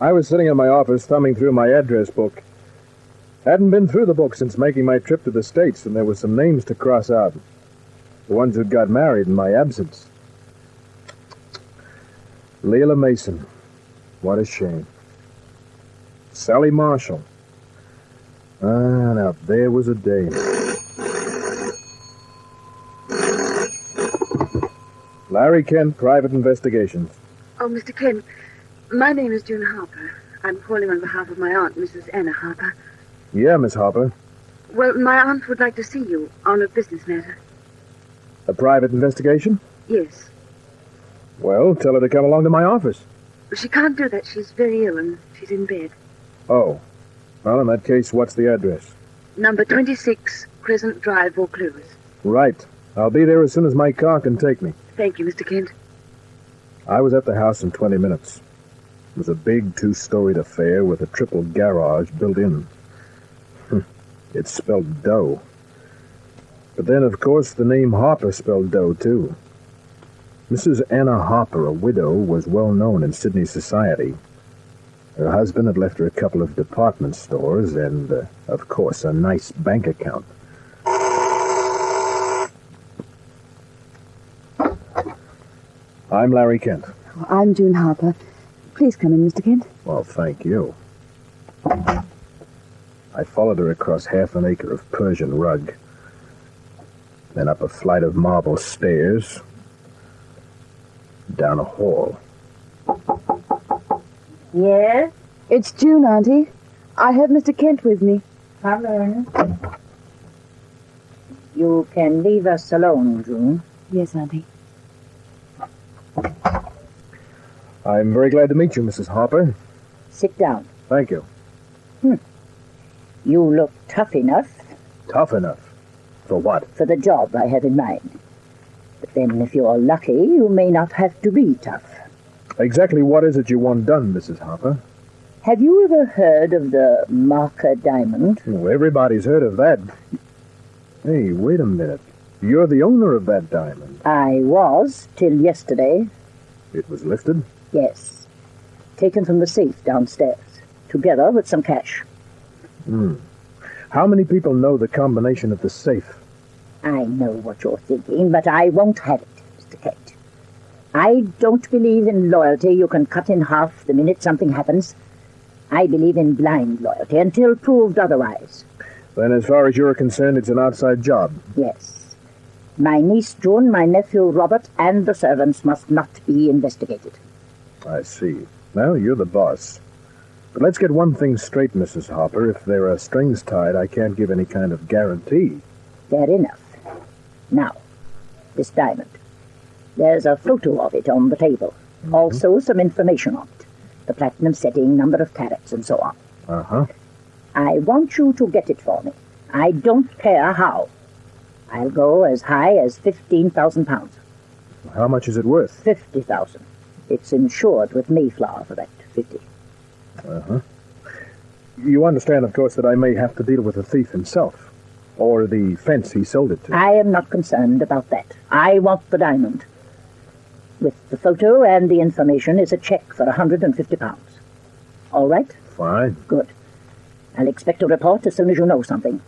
I was sitting in my office thumbing through my address book. Hadn't been through the book since making my trip to the States, and there were some names to cross out. The ones who'd got married in my absence. Leila Mason. What a shame. Sally Marshall. Now there was a day. Larry Kent, Private Investigations. Oh, Mr. Kent, my name is June Harper. I'm calling on behalf of my aunt, Mrs. Anna Harper. Yeah, Miss Harper. Well, my aunt would like to see you on a business matter. A private investigation? Yes. Well, tell her to come along to my office. She can't do that. She's very ill and she's in bed. Oh. Well, in that case, what's the address? Number 26, Crescent Drive, Vaucluse. Right. I'll be there as soon as my car can take me. Thank you, Mr. Kent. I was at the house in 20 minutes. It was a big two-storied affair with a triple garage built in. It spelled dough. But then, of course, the name Harper spelled dough, too. Mrs. Anna Harper, a widow, was well known in Sydney society. Her husband had left her a couple of department stores and, of course, a nice bank account. I'm Larry Kent. I'm June Harper. Please come in, Mr. Kent. Well, thank you. I followed her across half an acre of Persian rug, then up a flight of marble stairs, down a hall. Yes? It's June, Auntie. I have Mr. Kent with me. Come in. You can leave us alone, June. Yes, Auntie. I'm very glad to meet you, Mrs. Harper. Sit down. Thank you. You look tough enough. Tough enough? For what? For the job I have in mind. But then, if you're lucky, you may not have to be tough. Exactly what is it you want done, Mrs. Harper? Have you ever heard of the marker diamond? Oh, everybody's heard of that. Hey, wait a minute. You're the owner of that diamond. I was, till yesterday. It was lifted? Yes. Taken from the safe downstairs, together with some cash. How many people know the combination of the safe? I know what you're thinking, but I won't have it, Mr. Kent. I don't believe in loyalty you can cut in half the minute something happens. I believe in blind loyalty until proved otherwise. Then as far as you're concerned, it's an outside job. Yes. My niece June, my nephew Robert, and the servants must not be investigated. I see. Well, you're the boss. But let's get one thing straight, Mrs. Harper. If there are strings tied, I can't give any kind of guarantee. Fair enough. Now, this diamond. There's a photo of it on the table. Also some information on it. The platinum setting, number of carats, and so on. Uh-huh. I want you to get it for me. I don't care how. I'll go as high as £15,000. How much is it worth? 50,000. It's insured with Mayflower for that 50. Uh-huh. You understand, of course, that I may have to deal with the thief himself, or the fence he sold it to. I am not concerned about that. I want the diamond. With the photo and the information is a check for £150. All right? Fine. Good. I'll expect a report as soon as you know something.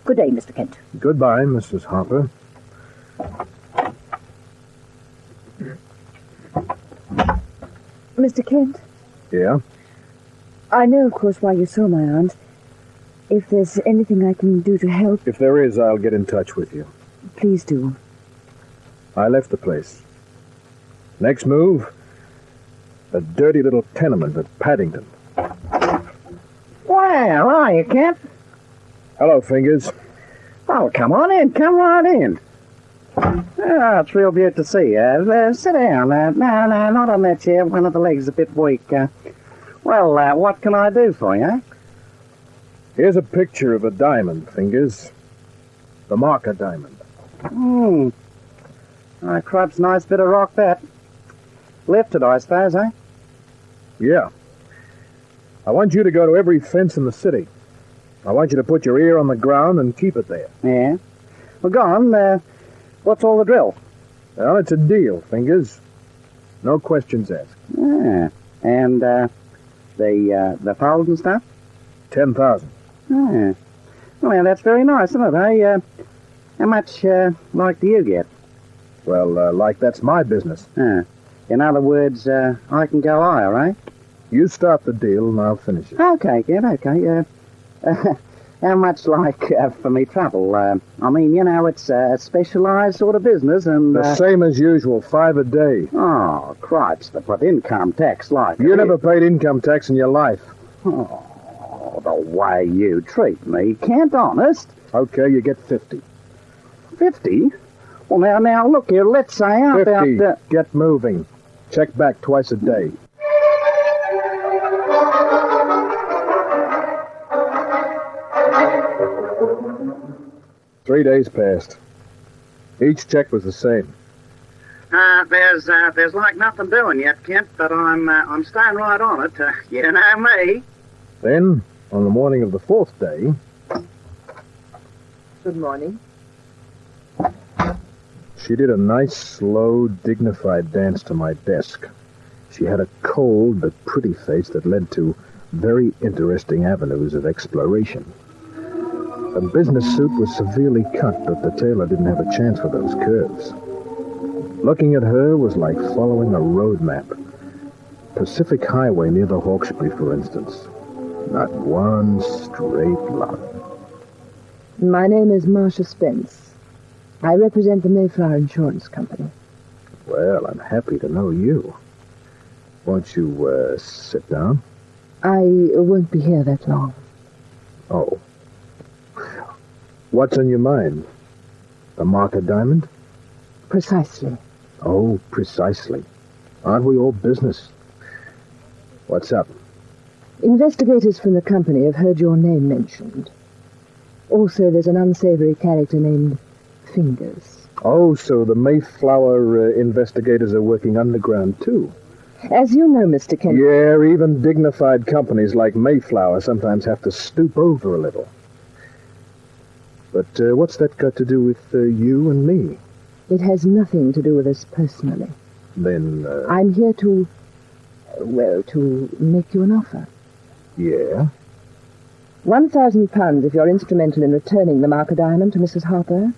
Good day, Mr. Kent. Goodbye, Mrs. Harper. Mr. Kent, Yeah? I know, of course, why you saw my aunt. If there's anything I can do to help, If there is, I'll get in touch with you. please do. I left the place. Next move, a dirty little tenement at Paddington. Well, are you, Kent? Hello, Fingers. Oh, come on in. Come right in. It's real good to see you. Sit down. No, not on that chair. One of the legs a bit weak. What can I do for you? Here's a picture of a diamond, Fingers. The marker diamond. Crab's nice bit of rock, that. Lifted, I suppose, eh? Yeah. I want you to go to every fence in the city. I want you to put your ear on the ground and keep it there. Yeah. Well, go on. What's all the drill? Well, it's a deal, Fingers. No questions asked. Yeah. And, The fold and stuff? 10,000. Yeah. Well, yeah, that's very nice, isn't it, eh? How much, like, do you get? Well, like that's my business. In other words, I can go higher, eh? You start the deal and I'll finish it. Okay, kid, okay. How much, like, for me trouble? I mean, you know, it's a specialised sort of business, and... The same as usual, 5 a day. Oh, cripes, but income tax, like... You never paid income tax in your life. Oh, the way you treat me, Kent, honest. Okay, you get 50. 50? Well, now, look here, let's say how 50. about... Get moving. Check back twice a day. Three days passed. Each check was the same. There's like nothing doing yet, Kent, but I'm staying right on it. You know me. Then, on the morning of the 4th day... Good morning. She did a nice, slow, dignified dance to my desk. She had a cold but pretty face that led to very interesting avenues of exploration. Her business suit was severely cut, but the tailor didn't have a chance for those curves. Looking at her was like following a road map. Pacific Highway near the Hawkesbury, for instance. Not one straight line. My name is Marcia Spence. I represent the Mayflower Insurance Company. Well, I'm happy to know you. Won't you, sit down? I won't be here that long. Oh. What's on your mind? The market diamond? Precisely. Oh, precisely. Aren't we all business? What's up? Investigators from the company have heard your name mentioned. Also, there's an unsavory character named Fingers. Oh, so the Mayflower investigators are working underground, too. As you know, Mr. Kent... Yeah, even dignified companies like Mayflower sometimes have to stoop over a little. But what's that got to do with you and me? It has nothing to do with us personally. Then, I'm here to make you an offer. Yeah? £1,000 if you're instrumental in returning the marker diamond to Mrs. Harper,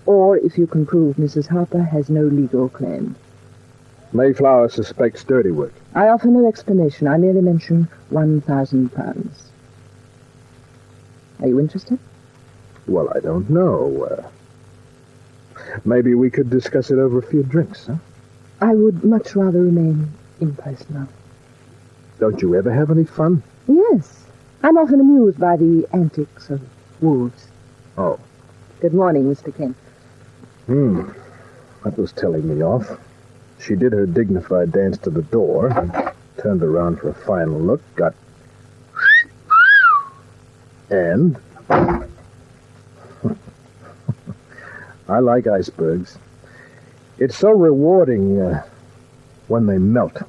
or if you can prove Mrs. Harper has no legal claim. Mayflower suspects dirty work. I offer no explanation. I merely mention £1,000. Are you interested? Well, I don't know. Maybe we could discuss it over a few drinks, huh? I would much rather remain impersonal. Don't you ever have any fun? Yes. I'm often amused by the antics of wolves. Oh. Good morning, Mr. Kent. That was telling me off. She did her dignified dance to the door, turned around for a final look, got... and... I like icebergs. It's so rewarding when they melt.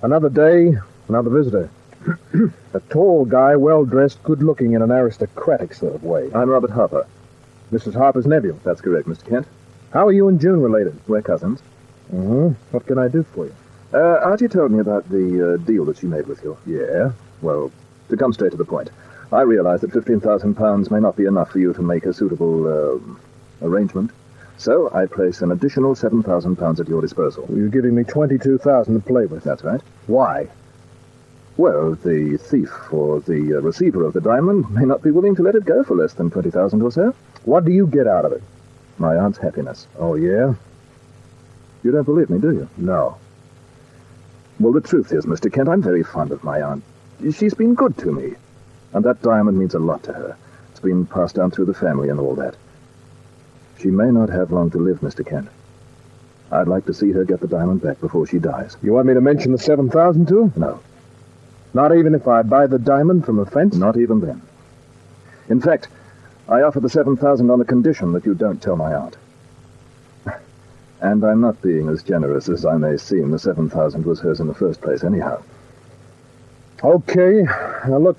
Another day, another visitor. A tall guy, well-dressed, good-looking in an aristocratic sort of way. I'm Robert Harper. Mrs. Harper's nephew. That's correct, Mr. Kent. How are you and June related? We're cousins. What can I do for you? Archie told me about the deal that she made with you. Yeah? Well, to come straight to the point, I realize that £15,000 may not be enough for you to make a suitable arrangement. So I place an additional £7,000 at your disposal. You're giving me $22,000 to play with. That's right. Why? Well, the thief or the receiver of the diamond may not be willing to let it go for less than $20,000 or so. What do you get out of it? My aunt's happiness. Oh, yeah? You don't believe me, do you? No. Well, the truth is, Mr. Kent, I'm very fond of my aunt. She's been good to me. And that diamond means a lot to her. It's been passed down through the family and all that. She may not have long to live, Mr. Kent. I'd like to see her get the diamond back before she dies. You want me to mention the $7,000 to her? No. Not even if I buy the diamond from a fence? Not even then. In fact, I offer the $7,000 on the condition that you don't tell my aunt. And I'm not being as generous as I may seem. The $7,000 was hers in the first place anyhow. Okay. Now, look,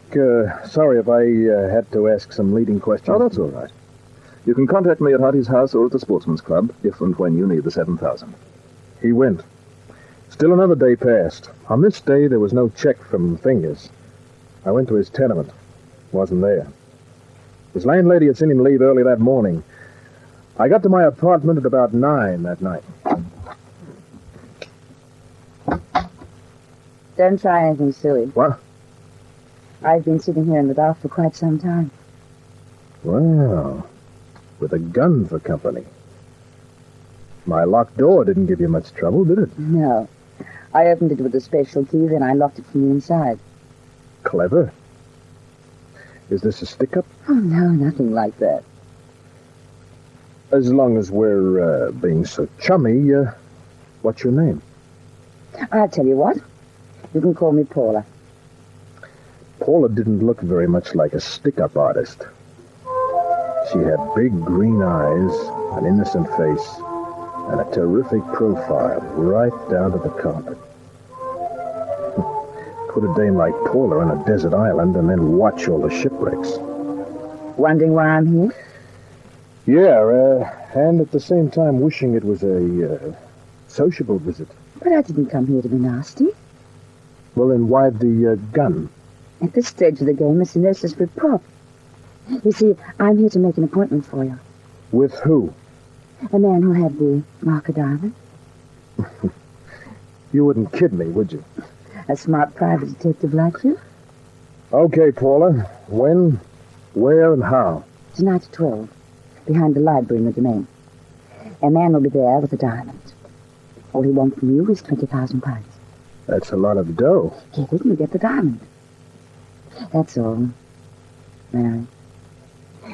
sorry if I had to ask some leading questions. Oh, that's all right. You can contact me at Hardy's house or at the Sportsman's Club if and when you need the $7,000. He went. Still another day passed. On this day, there was no check from Fingers. I went to his tenement. Wasn't there. His landlady had seen him leave early that morning. I got to my apartment at about 9 that night. Don't try anything silly. What? I've been sitting here in the dark for quite some time. Well, with a gun for company. My locked door didn't give you much trouble, did it? No. I opened it with a special key, then I locked it from the inside. Clever. Is this a stick-up? Oh, no, nothing like that. As long as we're being so chummy, what's your name? I'll tell you what. You can call me Paula. Paula didn't look very much like a stick-up artist. She had big green eyes, an innocent face, and a terrific profile right down to the carpet. Put a dame like Paula on a desert island and then watch all the shipwrecks. Wondering why I'm here? Yeah, and at the same time wishing it was a sociable visit. But I didn't come here to be nasty. Well, then why the gun? At this stage of the game, it's a necessary prop. You see, I'm here to make an appointment for you. With who? A man who had the marker diamond. You wouldn't kid me, would you? A smart private detective like you. Okay, Paula. When, where, and how? Tonight at 12, behind the library in the domain. A man will be there with a diamond. All he wants from you is 20,000 pounds. That's a lot of dough. Get it and you get the diamond. That's all. Mary.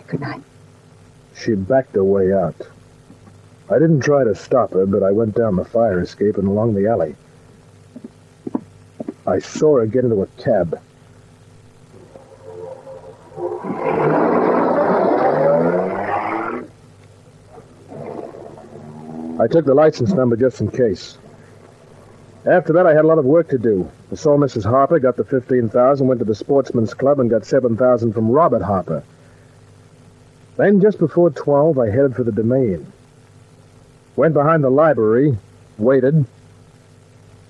Good night. She backed her way out. I didn't try to stop her, but I went down the fire escape and along the alley. I saw her get into a cab. I took the license number just in case. After that, I had a lot of work to do. I saw Mrs. Harper, got the 15,000, went to the Sportsman's Club, and got 7,000 from Robert Harper. Then, just before 12, I headed for the domain. Went behind the library, waited,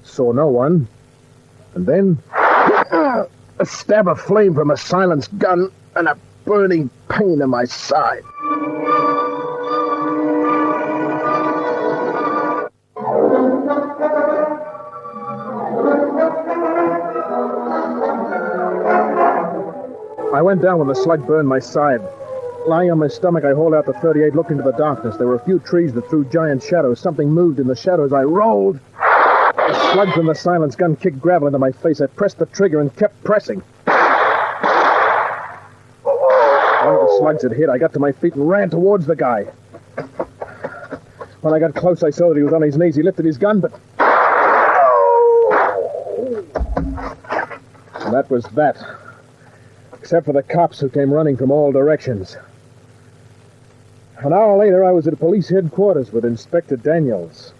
saw no one, and then a stab of flame from a silenced gun and a burning pain in my side. I went down when the slug burned my side. Lying on my stomach, I hauled out the .38, looked into the darkness. There were a few trees that threw giant shadows. Something moved in the shadows. I rolled. The slug from the silenced gun kicked gravel into my face. I pressed the trigger and kept pressing. One of the slugs had hit. I got to my feet and ran towards the guy. When I got close, I saw that he was on his knees. He lifted his gun, but... And that was that. Except for the cops who came running from all directions. An hour later, I was at police headquarters with Inspector Daniels.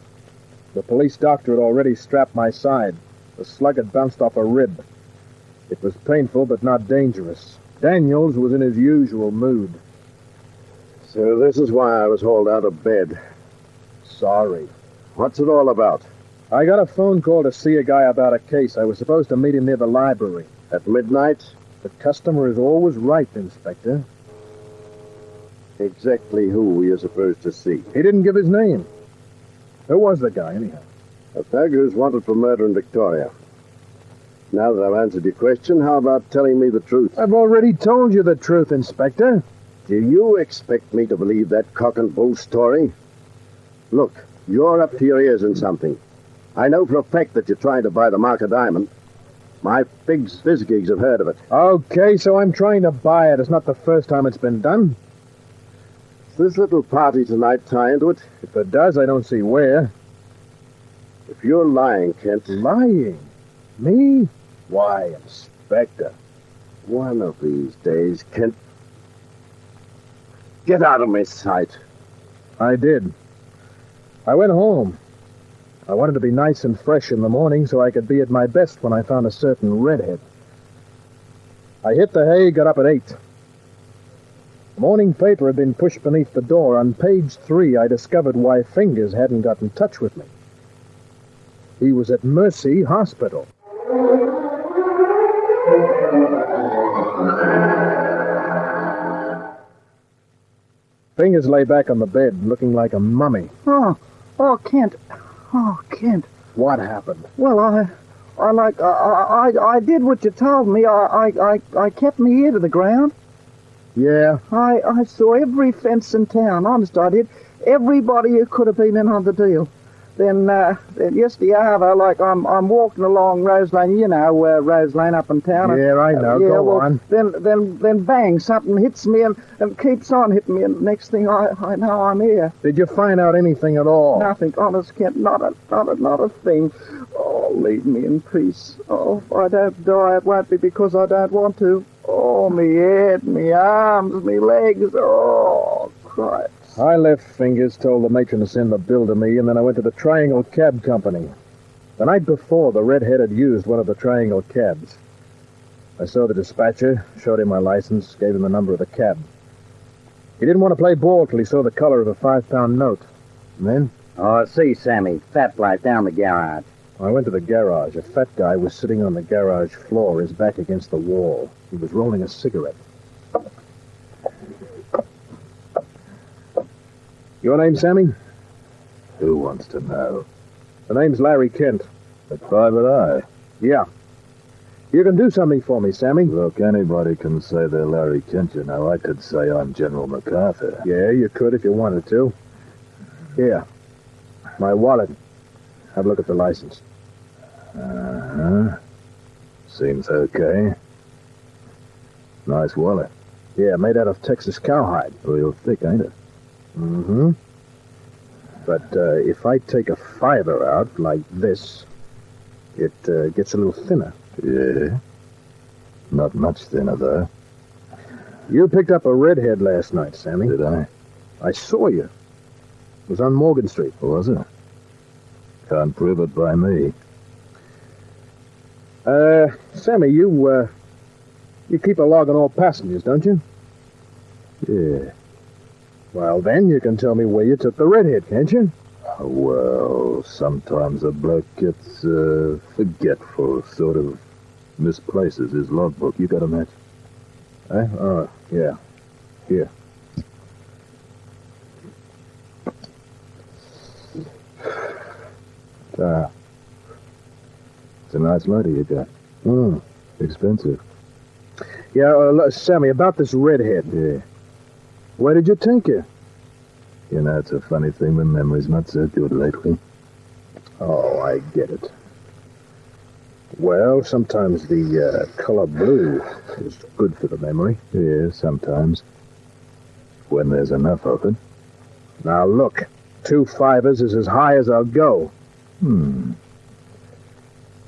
The police doctor had already strapped my side. The slug had bounced off a rib. It was painful, but not dangerous. Daniels was in his usual mood. So this is why I was hauled out of bed. Sorry. What's it all about? I got a phone call to see a guy about a case. I was supposed to meet him near the library. At midnight? The customer is always right, Inspector. Exactly who were you supposed to see? He didn't give his name. Who was the guy, anyhow? A thug who's wanted for murder in Victoria. Now that I've answered your question, how about telling me the truth? I've already told you the truth, Inspector. Do you expect me to believe that cock and bull story? Look, you're up to your ears in something. I know for a fact that you're trying to buy the marker diamond. My pigs physgigs have heard of it. Okay, so I'm trying to buy it. It's not the first time it's been done. Does this little party tonight tie into it? If it does, I don't see where. If you're lying, Kent... Lying? Me? Why, Inspector? One of these days, Kent... Get out of my sight. I did. I went home. I wanted to be nice and fresh in the morning so I could be at my best when I found a certain redhead. I hit the hay, got up at 8. The morning paper had been pushed beneath the door. On page 3, I discovered why Fingers hadn't got in touch with me. He was at Mercy Hospital. Fingers lay back on the bed, looking like a mummy. Oh, Kent. Oh, Kent. What happened? Well, I did what you told me. I kept my ear to the ground. Yeah? I saw every fence in town. Honest, I did. Everybody who could have been in on the deal. Then yesterday, like I'm walking along Rose Lane. You know Rose Lane up in town. Yeah, I know. Go on. Then bang! Something hits me and keeps on hitting me. And next thing I know, I'm here. Did you find out anything at all? Nothing, honest, Kent. Not a thing. Oh, leave me in peace. Oh, if I don't die, it won't be because I don't want to. Oh, me head, me arms, me legs. Oh, Christ. I left Fingers, told the matron to send the bill to me, and then I went to the Triangle Cab Company. The night before, the redhead had used one of the Triangle cabs. I saw the dispatcher, showed him my license, gave him the number of the cab. He didn't want to play ball till he saw the color of a 5-pound note. And then? Oh, see, Sammy. Fat light down the garage. I went to the garage. A fat guy was sitting on the garage floor, his back against the wall. He was rolling a cigarette. Your name, Sammy? Who wants to know? The name's Larry Kent. The private eye. Yeah. You can do something for me, Sammy. Look, anybody can say they're Larry Kent, you know. I could say I'm General MacArthur. Yeah, you could if you wanted to. Here. My wallet. Have a look at the license. Uh-huh. Seems okay. Nice wallet. Yeah, made out of Texas cowhide. Real thick, ain't it? Mm-hmm. But if I take a fiver out like this, it gets a little thinner. Yeah. Not much thinner, though. You picked up a redhead last night, Sammy. Did I? I saw you. It was on Morgan Street. Was it? Can't prove it by me. Sammy, you keep a log on all passengers, don't you? Yeah. Well, then you can tell me where you took the redhead, can't you? Well, sometimes a bloke gets forgetful, sort of misplaces his logbook. You got a match? Eh? Oh, yeah. Here. It's a nice lighter you got. Expensive. Yeah, Sammy, about this redhead. Yeah. Where did you take her? You know, it's a funny thing. My memory's not so good lately. Oh, I get it. Well, sometimes the color blue is good for the memory. Yeah, sometimes. When there's enough of it. Now, look. 2 fivers is as high as I'll go.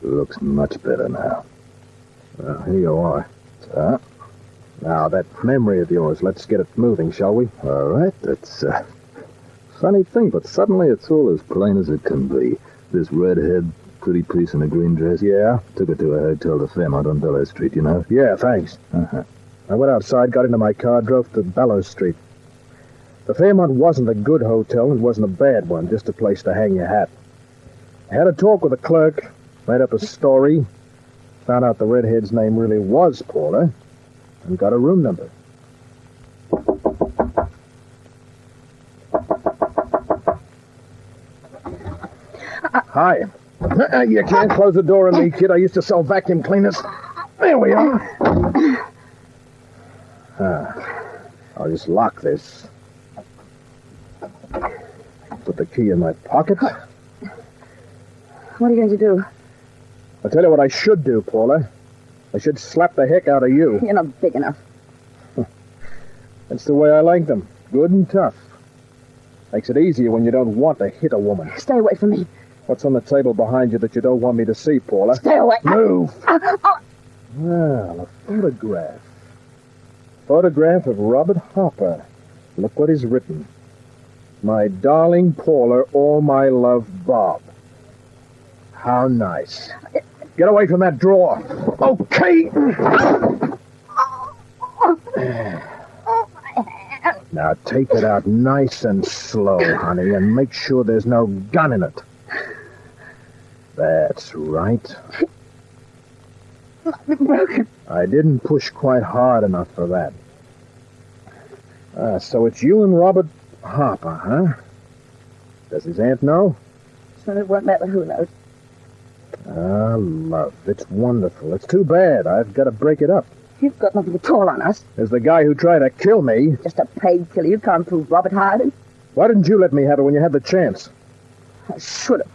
Looks much better now. Well, here you are. So, now, that memory of yours, let's get it moving, shall we? all right, that's a funny thing, but suddenly it's all as plain as it can be. This redhead, pretty piece in a green dress. Yeah? Took her to a hotel, the Fairmont on Bellows Street, you know? Yeah, thanks. Uh-huh. I went outside, got into my car, drove to Bellows Street. The Fairmont wasn't a good hotel, it wasn't a bad one, just a place to hang your hat. I had a talk with the clerk, made up a story, found out the redhead's name really was Paula, and got a room number. Hi. You can't close the door on me, kid. I used to sell vacuum cleaners. There we are. I'll just lock this. Put the key in my pocket. What are you going to do? I'll tell you what I should do, Paula. I should slap the heck out of you. You're not big enough. That's the way I like them. Good and tough. Makes it easier when you don't want to hit a woman. Stay away from me. What's on the table behind you that you don't want me to see, Paula? Stay away. Move! Well, a photograph. Photograph of Robert Harper. Look what he's written. My darling Paula, all my love, Bob. How nice. Get away from that drawer. Okay. Now take it out nice and slow, honey, and make sure there's no gun in it. That's right. I've been broken. I didn't push quite hard enough for that. So it's you and Robert Harper, huh? Does his aunt know? So it won't matter who knows. Love, it's wonderful. It's too bad. I've got to break it up. You've got nothing at all on us. There's the guy who tried to kill me. Just a paid killer. You can't prove Robert hired him. Why didn't you let me have it when you had the chance? I should have.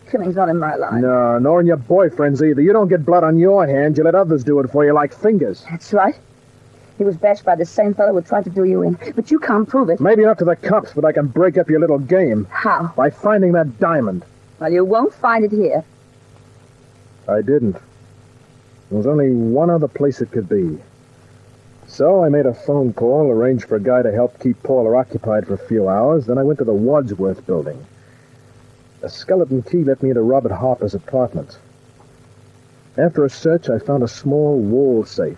Killing's not in my line. No, nor in your boyfriend's either. You don't get blood on your hands. You let others do it for you like Fingers. That's right. He was bashed by the same fellow who tried to do you in. But you can't prove it. Maybe not to the cops, but I can break up your little game. How? By finding that diamond. Well, you won't find it here. I didn't. There was only one other place it could be. So I made a phone call, arranged for a guy to help keep Paula occupied for a few hours. Then I went to the Wadsworth building. A skeleton key let me into Robert Harper's apartment. After a search, I found a small wall safe.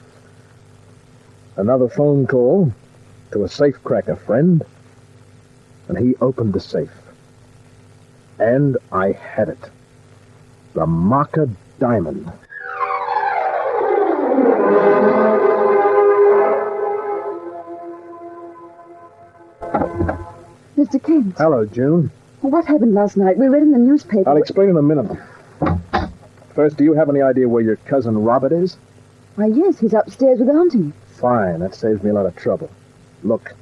Another phone call to a safecracker friend, and he opened the safe. And I had it. The Marker diamond. Mr. Kent, Hello, June. what happened last night? We read in the newspaper. I'll explain in a minute. First, do you have any idea where your cousin Robert is? Why, yes, he's upstairs with Auntie. Fine, that saves me a lot of trouble. Look.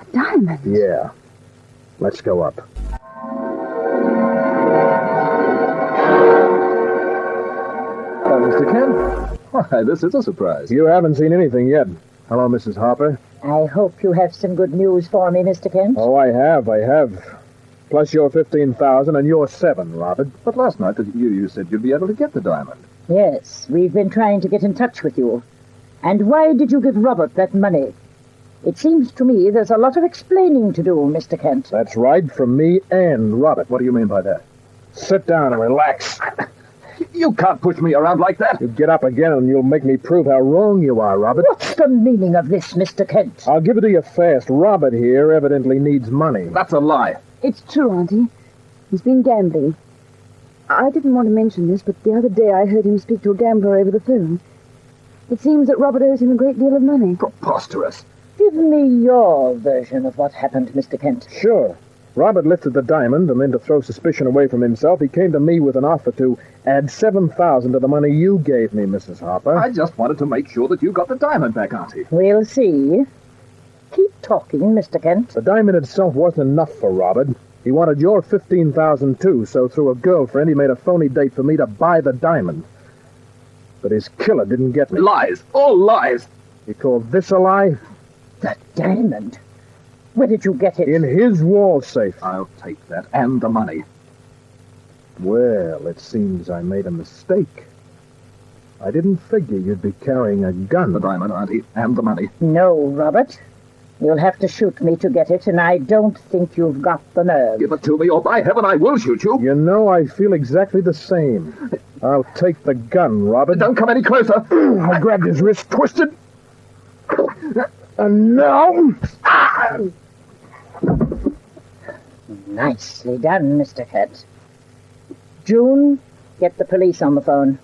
A diamond? Yeah. Let's go up. Mr. Kent? Why, this is a surprise. You haven't seen anything yet. Hello, Mrs. Harper. I hope you have some good news for me, Mr. Kent. Oh, I have. Plus your 15,000 and your 7, Robert. But last night you said you'd be able to get the diamond. Yes, we've been trying to get in touch with you. And why did you give Robert that money? It seems to me there's a lot of explaining to do, Mr. Kent. That's right, from me and Robert. What do you mean by that? Sit down and relax. You can't push me around like that. You get up again and you'll make me prove how wrong you are, Robert. What's the meaning of this, Mr. Kent? I'll give it to you fast. Robert here evidently needs money. That's a lie. It's true, Auntie. He's been gambling. I didn't want to mention this, but the other day I heard him speak to a gambler over the phone. It seems that Robert owes him a great deal of money. Preposterous. Give me your version of what happened, Mr. Kent. Sure. Robert lifted the diamond, and then to throw suspicion away from himself, he came to me with an offer to add 7,000 to the money you gave me, Mrs. Harper. I just wanted to make sure that you got the diamond back, Auntie. We'll see. Keep talking, Mr. Kent. The diamond itself wasn't enough for Robert. He wanted your 15,000 too, so through a girlfriend he made a phony date for me to buy the diamond. But his killer didn't get me. Lies. All lies. You call this a lie? The diamond? Where did you get it? In his wall safe. I'll take that and the money. Well, it seems I made a mistake. I didn't figure you'd be carrying a gun. The diamond, Auntie, and the money. No, Robert. You'll have to shoot me to get it, and I don't think you've got the nerve. Give it to me, or by heaven, I will shoot you. You know, I feel exactly the same. I'll take the gun, Robert. Don't come any closer. I grabbed his wrist, twisted. And now... Nicely done, Mr. Kent. June, get the police on the phone.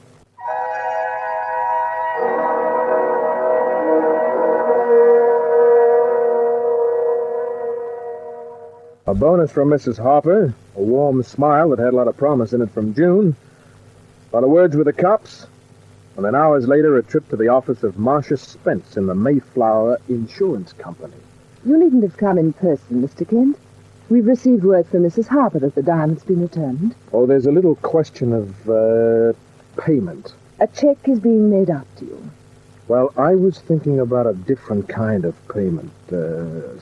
A bonus from Mrs. Harper, a warm smile that had a lot of promise in it from June, a lot of words with the cops, and then hours later a trip to the office of Marcia Spence in the Mayflower Insurance Company. You needn't have come in person, Mr. Kent. We've received word from Mrs. Harper that the diamond's been returned. Oh, there's a little question of, payment. A check is being made out to you. Well, I was thinking about a different kind of payment,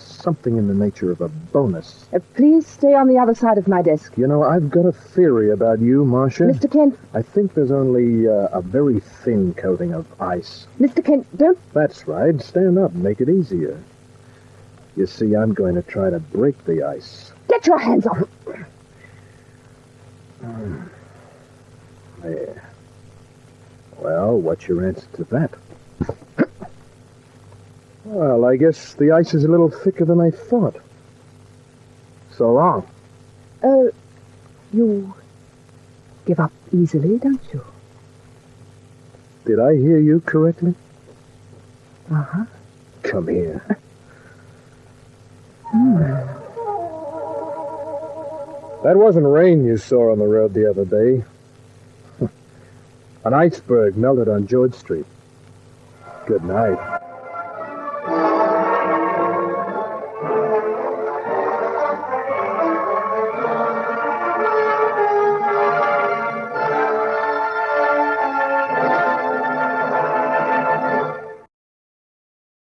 something in the nature of a bonus. Please stay on the other side of my desk. You know, I've got a theory about you, Marcia. Mr. Kent. I think there's only a very thin coating of ice. Mr. Kent, don't... That's right. Stand up. Make it easier. You see, I'm going to try to break the ice. Get your hands off. There. Well, what's your answer to that? Well, I guess the ice is a little thicker than I thought. So long. You give up easily, don't you? Did I hear you correctly? Uh-huh. Come here. That wasn't rain you saw on the road the other day. An iceberg melted on George Street. Good night.